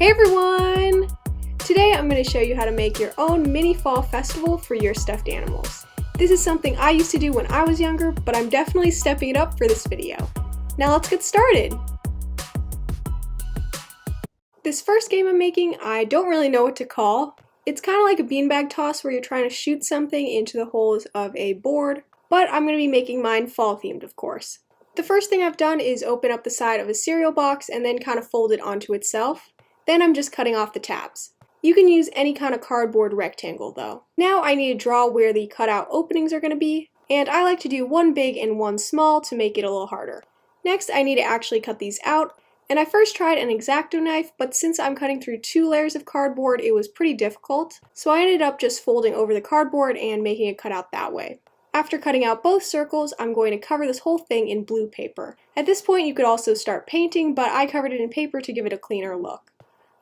Hey everyone! Today I'm going to show you how to make your own mini fall festival for your stuffed animals. This is something I used to do when I was younger, but I'm definitely stepping it up for this video. Now let's get started! This first game I'm making, I don't really know what to call. It's kind of like a beanbag toss where you're trying to shoot something into the holes of a board, but I'm going to be making mine fall themed, of course. The first thing I've done is open up the side of a cereal box and then kind of fold it onto itself. Then I'm just cutting off the tabs. You can use any kind of cardboard rectangle though. Now I need to draw where the cutout openings are going to be, and I like to do one big and one small to make it a little harder. Next I need to actually cut these out, and I first tried an X-Acto knife, but since I'm cutting through 2 layers of cardboard it was pretty difficult, so I ended up just folding over the cardboard and making a cutout that way. After cutting out both circles, I'm going to cover this whole thing in blue paper. At this point you could also start painting, but I covered it in paper to give it a cleaner look.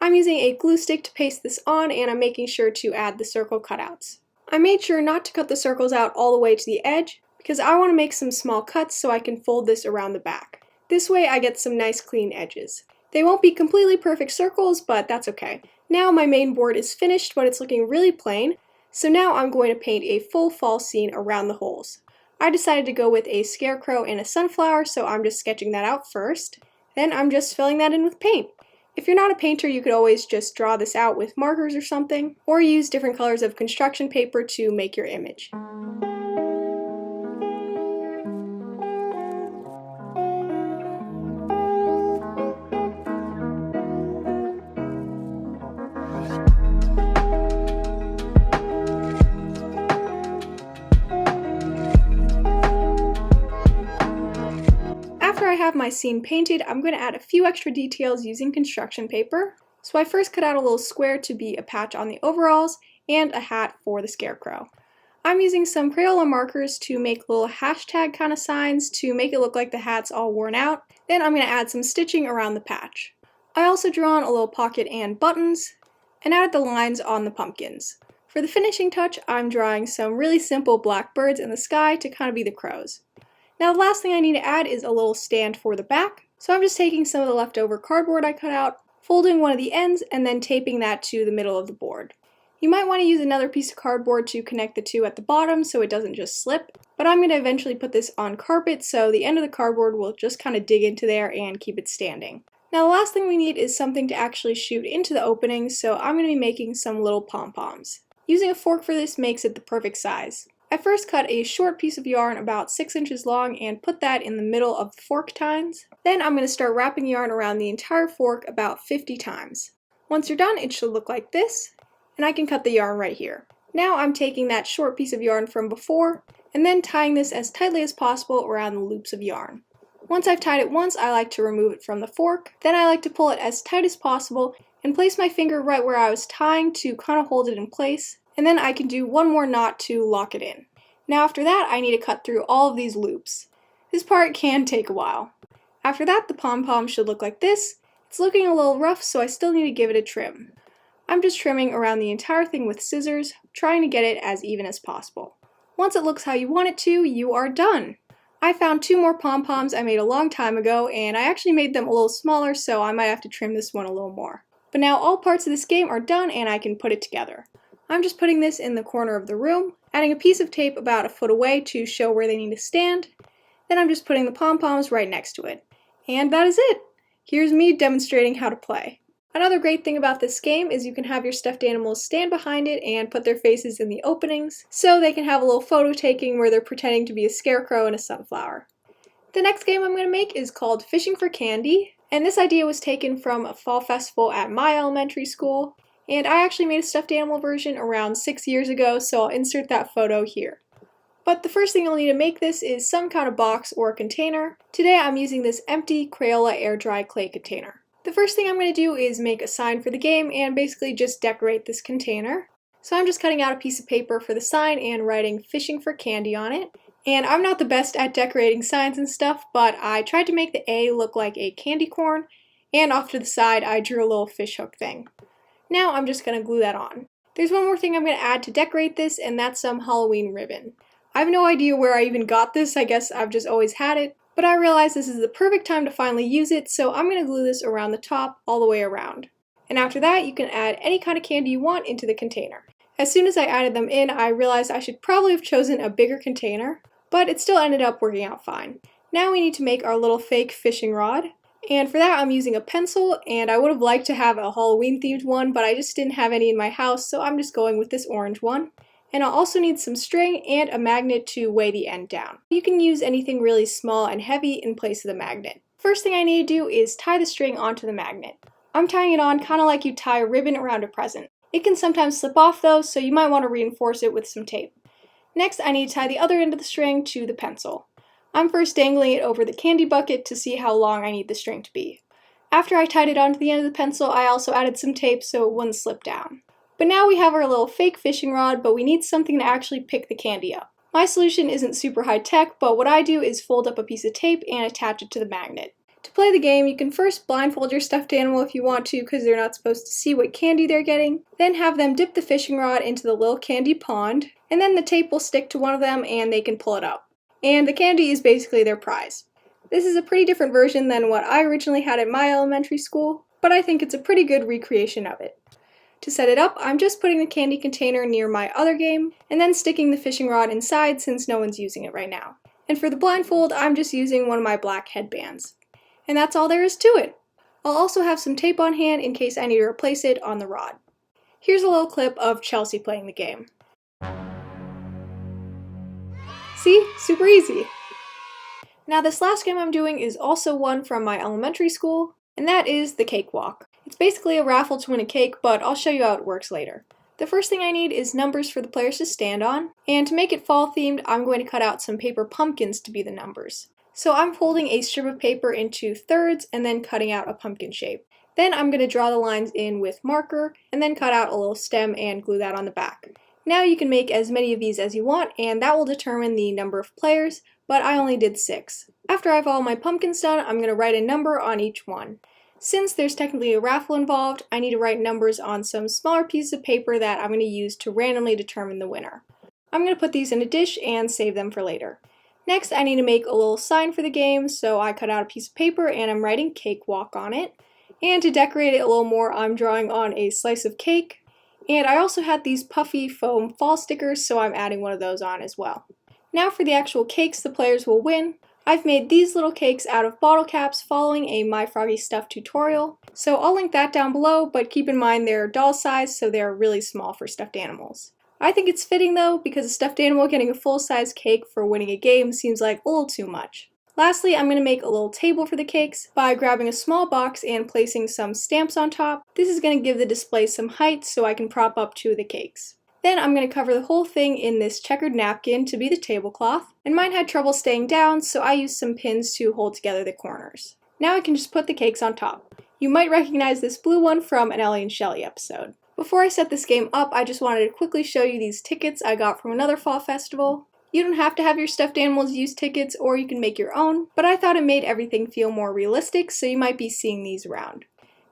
I'm using a glue stick to paste this on, and I'm making sure to add the circle cutouts. I made sure not to cut the circles out all the way to the edge, because I want to make some small cuts so I can fold this around the back. This way I get some nice clean edges. They won't be completely perfect circles, but that's okay. Now my main board is finished, but it's looking really plain. So now I'm going to paint a full fall scene around the holes. I decided to go with a scarecrow and a sunflower, so I'm just sketching that out first. Then I'm just filling that in with paint. If you're not a painter, you could always just draw this out with markers or something, or use different colors of construction paper to make your image. After I have my scene painted, I'm going to add a few extra details using construction paper. So I first cut out a little square to be a patch on the overalls and a hat for the scarecrow. I'm using some Crayola markers to make little hashtag kind of signs to make it look like the hat's all worn out. Then I'm going to add some stitching around the patch. I also drew on a little pocket and buttons and added the lines on the pumpkins. For the finishing touch, I'm drawing some really simple black birds in the sky to kind of be the crows. Now the last thing I need to add is a little stand for the back, so I'm just taking some of the leftover cardboard I cut out, folding one of the ends, and then taping that to the middle of the board. You might want to use another piece of cardboard to connect the two at the bottom so it doesn't just slip, but I'm going to eventually put this on carpet so the end of the cardboard will just kind of dig into there and keep it standing. Now the last thing we need is something to actually shoot into the opening, so I'm going to be making some little pom-poms. Using a fork for this makes it the perfect size. I first cut a short piece of yarn about 6 inches long and put that in the middle of the fork tines. Then I'm going to start wrapping yarn around the entire fork about 50 times. Once you're done, it should look like this, and I can cut the yarn right here. Now I'm taking that short piece of yarn from before, and then tying this as tightly as possible around the loops of yarn. Once I've tied it once, I like to remove it from the fork. Then I like to pull it as tight as possible and place my finger right where I was tying to kind of hold it in place. And then I can do one more knot to lock it in. Now after that, I need to cut through all of these loops. This part can take a while. After that, the pom-pom should look like this. It's looking a little rough, so I still need to give it a trim. I'm just trimming around the entire thing with scissors, trying to get it as even as possible. Once it looks how you want it to, you are done! I found 2 more pom-poms I made a long time ago, and I actually made them a little smaller, so I might have to trim this one a little more. But now all parts of this game are done and I can put it together. I'm just putting this in the corner of the room, adding a piece of tape about a foot away to show where they need to stand. Then I'm just putting the pom-poms right next to it. And that is it! Here's me demonstrating how to play. Another great thing about this game is you can have your stuffed animals stand behind it and put their faces in the openings, so they can have a little photo taking where they're pretending to be a scarecrow and a sunflower. The next game I'm going to make is called Fishing for Candy, and this idea was taken from a fall festival at my elementary school. And I actually made a stuffed animal version around 6 years ago, so I'll insert that photo here. But the first thing you'll need to make this is some kind of box or container. Today I'm using this empty Crayola air dry clay container. The first thing I'm going to do is make a sign for the game and basically just decorate this container. So I'm just cutting out a piece of paper for the sign and writing Fishing for Candy on it. And I'm not the best at decorating signs and stuff, but I tried to make the A look like a candy corn, and off to the side I drew a little fish hook thing. Now I'm just going to glue that on. There's one more thing I'm going to add to decorate this, and that's some Halloween ribbon. I have no idea where I even got this, I guess I've just always had it, but I realized this is the perfect time to finally use it, so I'm going to glue this around the top all the way around. And after that, you can add any kind of candy you want into the container. As soon as I added them in, I realized I should probably have chosen a bigger container, but it still ended up working out fine. Now we need to make our little fake fishing rod. And for that, I'm using a pencil, and I would have liked to have a Halloween themed one, but I just didn't have any in my house, so I'm just going with this orange one. And I'll also need some string and a magnet to weigh the end down. You can use anything really small and heavy in place of the magnet. First thing I need to do is tie the string onto the magnet. I'm tying it on kind of like you tie a ribbon around a present. It can sometimes slip off though, so you might want to reinforce it with some tape. Next, I need to tie the other end of the string to the pencil. I'm first dangling it over the candy bucket to see how long I need the string to be. After I tied it onto the end of the pencil, I also added some tape so it wouldn't slip down. But now we have our little fake fishing rod, but we need something to actually pick the candy up. My solution isn't super high tech, but what I do is fold up a piece of tape and attach it to the magnet. To play the game, you can first blindfold your stuffed animal if you want to, because they're not supposed to see what candy they're getting. Then have them dip the fishing rod into the little candy pond, and then the tape will stick to one of them and they can pull it up. And the candy is basically their prize. This is a pretty different version than what I originally had at my elementary school, but I think it's a pretty good recreation of it. To set it up, I'm just putting the candy container near my other game, and then sticking the fishing rod inside since no one's using it right now. And for the blindfold, I'm just using one of my black headbands. And that's all there is to it. I'll also have some tape on hand in case I need to replace it on the rod. Here's a little clip of Chelsea playing the game. See? Super easy. Now this last game I'm doing is also one from my elementary school, and that is the cakewalk. It's basically a raffle to win a cake, but I'll show you how it works later. The first thing I need is numbers for the players to stand on, and to make it fall themed, I'm going to cut out some paper pumpkins to be the numbers. So I'm folding a strip of paper into thirds and then cutting out a pumpkin shape. Then I'm going to draw the lines in with marker and then cut out a little stem and glue that on the back. Now you can make as many of these as you want, and that will determine the number of players, but I only did 6. After I have all my pumpkins done, I'm going to write a number on each one. Since there's technically a raffle involved, I need to write numbers on some smaller pieces of paper that I'm going to use to randomly determine the winner. I'm going to put these in a dish and save them for later. Next, I need to make a little sign for the game, so I cut out a piece of paper and I'm writing cakewalk on it. And to decorate it a little more, I'm drawing on a slice of cake. And I also had these puffy foam fall stickers, so I'm adding one of those on as well. Now for the actual cakes the players will win. I've made these little cakes out of bottle caps following a My Froggy Stuff tutorial, so I'll link that down below, but keep in mind they're doll size, so they're really small for stuffed animals. I think it's fitting though, because a stuffed animal getting a full-size cake for winning a game seems like a little too much. Lastly, I'm going to make a little table for the cakes by grabbing a small box and placing some stamps on top. This is going to give the display some height so I can prop up 2 of the cakes. Then I'm going to cover the whole thing in this checkered napkin to be the tablecloth, and mine had trouble staying down, so I used some pins to hold together the corners. Now I can just put the cakes on top. You might recognize this blue one from an Ellie and Shelly episode. Before I set this game up, I just wanted to quickly show you these tickets I got from another fall festival. You don't have to have your stuffed animals use tickets, or you can make your own, but I thought it made everything feel more realistic, so you might be seeing these around.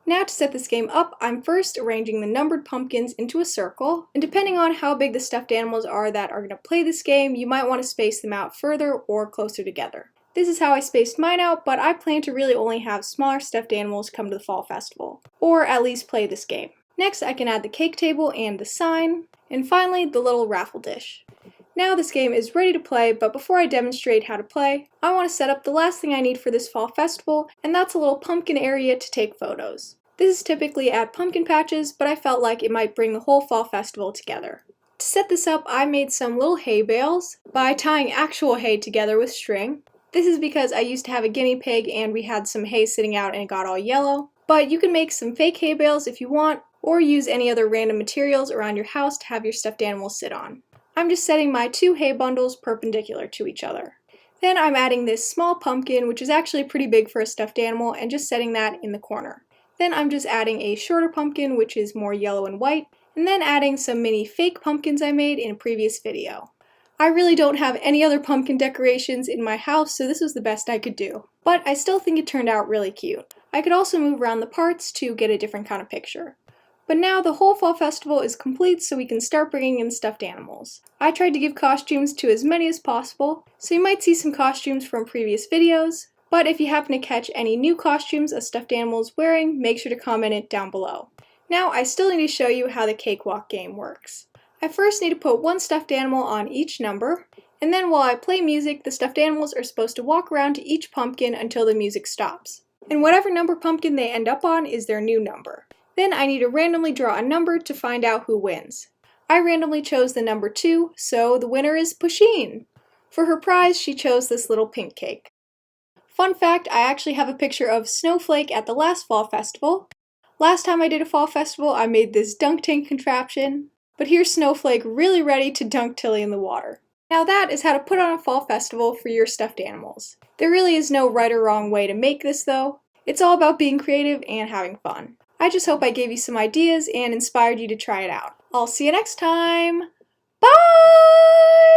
Now to set this game up, I'm first arranging the numbered pumpkins into a circle, and depending on how big the stuffed animals are that are going to play this game, you might want to space them out further or closer together. This is how I spaced mine out, but I plan to really only have smaller stuffed animals come to the fall festival, or at least play this game. Next, I can add the cake table and the sign, and finally the little raffle dish. Now this game is ready to play, but before I demonstrate how to play, I want to set up the last thing I need for this fall festival, and that's a little pumpkin area to take photos. This is typically at pumpkin patches, but I felt like it might bring the whole fall festival together. To set this up, I made some little hay bales by tying actual hay together with string. This is because I used to have a guinea pig and we had some hay sitting out and it got all yellow. But you can make some fake hay bales if you want, or use any other random materials around your house to have your stuffed animals sit on. I'm just setting my 2 hay bundles perpendicular to each other. Then I'm adding this small pumpkin, which is actually pretty big for a stuffed animal, and just setting that in the corner. Then I'm just adding a shorter pumpkin, which is more yellow and white, and then adding some mini fake pumpkins I made in a previous video. I really don't have any other pumpkin decorations in my house, so this was the best I could do. But I still think it turned out really cute. I could also move around the parts to get a different kind of picture. But now the whole fall festival is complete, so we can start bringing in stuffed animals. I tried to give costumes to as many as possible, so you might see some costumes from previous videos, but if you happen to catch any new costumes a stuffed animal is wearing, make sure to comment it down below. Now I still need to show you how the cakewalk game works. I first need to put one stuffed animal on each number, and then while I play music, the stuffed animals are supposed to walk around to each pumpkin until the music stops. And whatever number pumpkin they end up on is their new number. Then I need to randomly draw a number to find out who wins. I randomly chose the number 2, so the winner is Pusheen. For her prize, she chose this little pink cake. Fun fact, I actually have a picture of Snowflake at the last fall festival. Last time I did a fall festival, I made this dunk tank contraption, but here's Snowflake really ready to dunk Tilly in the water. Now that is how to put on a fall festival for your stuffed animals. There really is no right or wrong way to make this though. It's all about being creative and having fun. I just hope I gave you some ideas and inspired you to try it out. I'll see you next time! Bye!